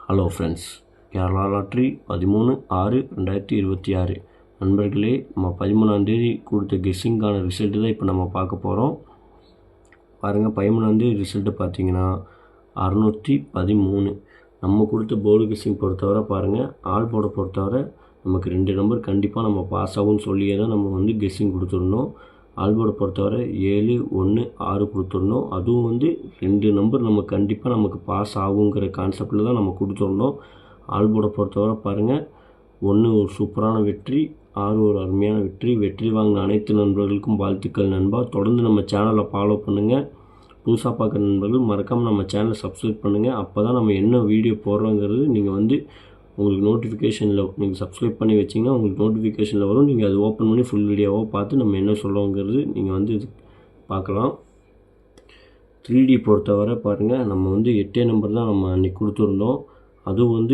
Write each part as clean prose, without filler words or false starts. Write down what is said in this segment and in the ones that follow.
Hello friends, Kerala lottery 13/6/2026 நண்பர்களே, நம்ம 13ஆந்தேதி கொடுத்த கெஸ்ஸிங்கான ரிசல்ட்டு தான் இப்போ நம்ம பார்க்க போகிறோம். பாருங்கள், 13ஆந்தேதி ரிசல்ட்டு பார்த்தீங்கன்னா 613. நம்ம கொடுத்த போர்டு கெஸ்ஸிங் பொறுத்தவரை பாருங்கள், ஆல் போர்டை பொறுத்தவரை நமக்கு 2 நம்பர் கண்டிப்பாக நம்ம பாஸ் ஆகும்னு சொல்லியே தான் நம்ம கெஸ்ஸிங் கொடுத்துருந்தோம். ஆல்போர்டை பொறுத்தவரை 7, 1, 6 கொடுத்துருந்தோம். அதுவும் 2 நம்பர் நம்ம கண்டிப்பாக நமக்கு பாஸ் ஆகுங்கிற கான்செப்டில் தான் நம்ம கொடுத்துருந்தோம். ஆல்போர்டை பொறுத்தவரை பாருங்கள், 1 ஒரு சூப்பரான வெற்றி, 6 ஒரு அருமையான வெற்றி. வெற்றி வாங்கின அனைத்து நண்பர்களுக்கும் வாழ்த்துக்கள் நண்பா. தொடர்ந்து நம்ம சேனலை ஃபாலோ பண்ணுங்கள். புதுசாக பார்க்குற நண்பர்கள் மறக்காமல் நம்ம சேனலை சப்ஸ்கிரைப் பண்ணுங்கள். அப்போ தான் நம்ம என்ன வீடியோ போடுறோங்கிறது நீங்கள் உங்களுக்கு நோட்டிஃபிகேஷனில் நீங்கள் சப்ஸ்கிரைப் பண்ணி வச்சிங்கன்னா உங்களுக்கு நோட்டிஃபிகேஷனில் வரும். நீங்கள் அது ஓப்பன் பண்ணி ஃபுல் வீடியோவாக பார்த்து நம்ம என்ன சொல்கிறோங்கிறது நீங்கள் இது பார்க்கலாம். 3D பொறுத்தவரை பாருங்கள், நம்ம 8 நம்பர் தான் நம்ம அன்றைக்கி கொடுத்துருந்தோம். அதுவும்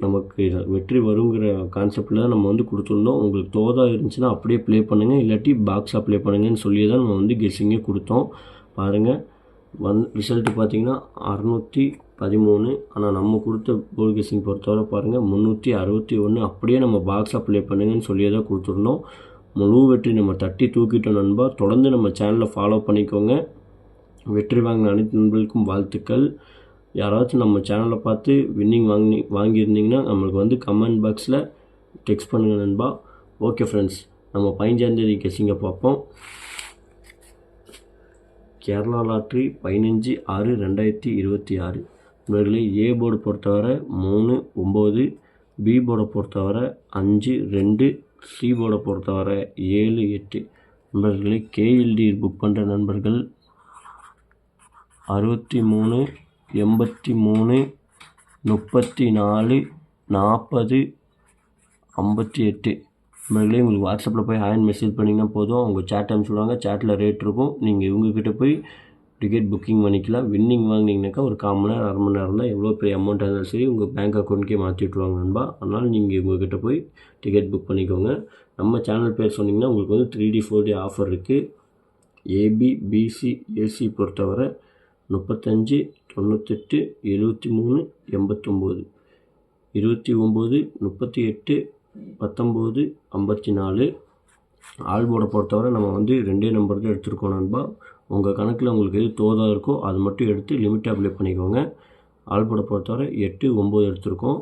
நமக்கு வெற்றி வருங்கிற கான்செப்டில் தான் நம்ம கொடுத்துருந்தோம். உங்களுக்கு தோதா இருந்துச்சுன்னா அப்படியே ப்ளே பண்ணுங்கள், இல்லாட்டி பாக்ஸாக ப்ளே பண்ணுங்கன்னு சொல்லி தான் நம்ம கெஸ்ஸிங்கே கொடுத்தோம். பாருங்கள், ரிசல்ட்டு பார்த்திங்கன்னா 613. ஆனால் நம்ம கொடுத்த போல் கெஸ்ஸிங் பொறுத்தவரை பாருங்கள் 361. அப்படியே நம்ம பாக்ஸாக ப்ளே பண்ணுங்கன்னு சொல்லியே தான் கொடுத்துருந்தோம். முழு வெற்றி நம்ம தட்டி தூக்கிட்டோம் நண்பா. தொடர்ந்து நம்ம சேனலை ஃபாலோ பண்ணிக்கோங்க. வெற்றி வாங்கின அனைத்து நண்பர்களுக்கும் வாழ்த்துக்கள். யாராச்சும் நம்ம சேனலை பார்த்து வின்னிங் வாங்கியிருந்தீங்கன்னா நம்மளுக்கு கமெண்ட் பாக்ஸில் டெக்ஸ்ட் பண்ணுங்கள் நண்பா. ஓகே ஃப்ரெண்ட்ஸ், நம்ம 15ஆந்தேதி கெஸ்ஸிங்கை பார்ப்போம். கேரளா லாட்ரி 15/6/2026 இவர்களே ஏ போர்டு பொறுத்தவரை 3, 9, பி போர்டை பொறுத்தவரை 5, 2, சி போர்டை பொறுத்தவரை 7, 8 நண்பர்களே. கேஎல்டி புக் பண்ணுற நண்பர்கள் 63, 83, 34, 40, 58 நண்பர்களே. உங்களுக்கு வாட்ஸ்அப்பில் போய் ஹேண்ட் மெசேஜ் பண்ணிங்கன்னா போதும். அவங்க சேட் டைம் சொல்லுவாங்க, சேட்டில் ரேட் இருக்கும். நீங்கள் இவங்கக்கிட்ட போய் டிக்கெட் புக்கிங் பண்ணிக்கலாம். வின்னிங் வாங்கினீங்கனாக்கா ஒரு 1/4 மணி நேரம் 1/2 மணி நேரம் தான் எவ்வளோ பெரிய அமௌண்ட்டாக இருந்தாலும் சரி உங்கள் பேங்க் அக்கௌண்ட்கே மாற்றி விட்ருவாங்க நண்பா. அதனால் நீங்கள் இவங்கக்கிட்ட போய் டிக்கெட் புக் பண்ணிக்கோங்க. நம்ம சேனல் பேர் சொன்னிங்கன்னா உங்களுக்கு 3D 4D ஆஃபர் இருக்குது. ஏபி, பிசி, ஏசி பொறுத்தவரை 35, 98, 73, 89, 29, 38, 19, 54. ஆல்போர்டை பொறுத்தவரை நம்ம 2 நம்பர் தான் எடுத்துருக்கோம் நண்பா. உங்கள் கணக்கில் உங்களுக்கு எது தோதா இருக்கோ அது மட்டும் எடுத்து லிமிட்டாக அப்ளை பண்ணிக்கோங்க. ஆல்போர்டை பொறுத்தவரை 8, 9 எடுத்திருக்கோம்.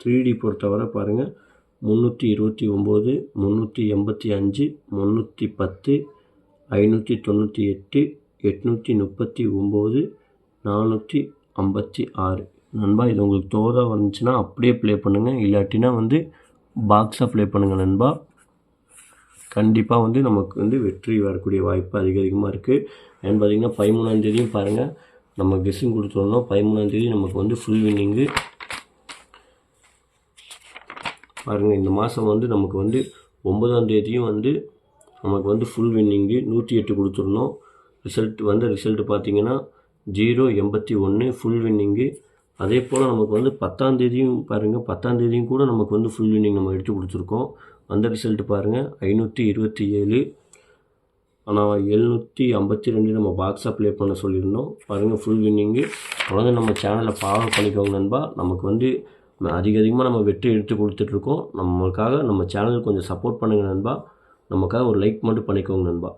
3D பொறுத்தவரை பாருங்கள் 329, 385, 310, 598, 839, 456 நண்பா. இது உங்களுக்கு தோதா வந்துச்சுன்னா அப்படியே ப்ளே பண்ணுங்கள், இல்லாட்டினா பாக்ஸாக ப்ளே பண்ணுங்கள் நண்பா. கண்டிப்பாக நமக்கு வெற்றி வரக்கூடிய வாய்ப்பு அதிகமாக இருக்குது. ஏன்னு பார்த்திங்கன்னா 13ஆந்தேதியும் பாருங்கள் நம்ம கெஸ்ஸிங் கொடுத்துருந்தோம். 13ஆந்தேதி நமக்கு ஃபுல் வின்னிங்கு. பாருங்கள், இந்த மாதம் நமக்கு 9ஆந்தேதியும் நமக்கு ஃபுல் வின்னிங்கு 108 கொடுத்துருந்தோம். ரிசல்ட்டு பார்த்திங்கன்னா 081 ஃபுல் வின்னிங்கு. அதே போல் நமக்கு 10ஆந்தேதியும் பாருங்கள், 10ஆந்தேதியும் கூட நமக்கு ஃபுல் வின்னிங் நம்ம எடுத்து கொடுத்துருக்கோம். ரிசல்ட்டு பாருங்கள் 527. ஆனால் 752 நம்ம பாக்ஸாக ப்ளே பண்ண சொல்லியிருந்தோம். பாருங்கள் ஃபுல் வின்னிங்கு. தொடர்ந்து நம்ம சேனலை ஃபாலோ பண்ணிக்கோங்க நண்பா. நமக்கு அதிகமாக நம்ம வெற்றி எடுத்து கொடுத்துட்ருக்கோம். நம்மளுக்காக நம்ம சேனலுக்கு கொஞ்சம் சப்போர்ட் பண்ணுங்கள் நண்பா. நமக்காக ஒரு லைக் மட்டும் பண்ணிக்கோங்க நண்பா.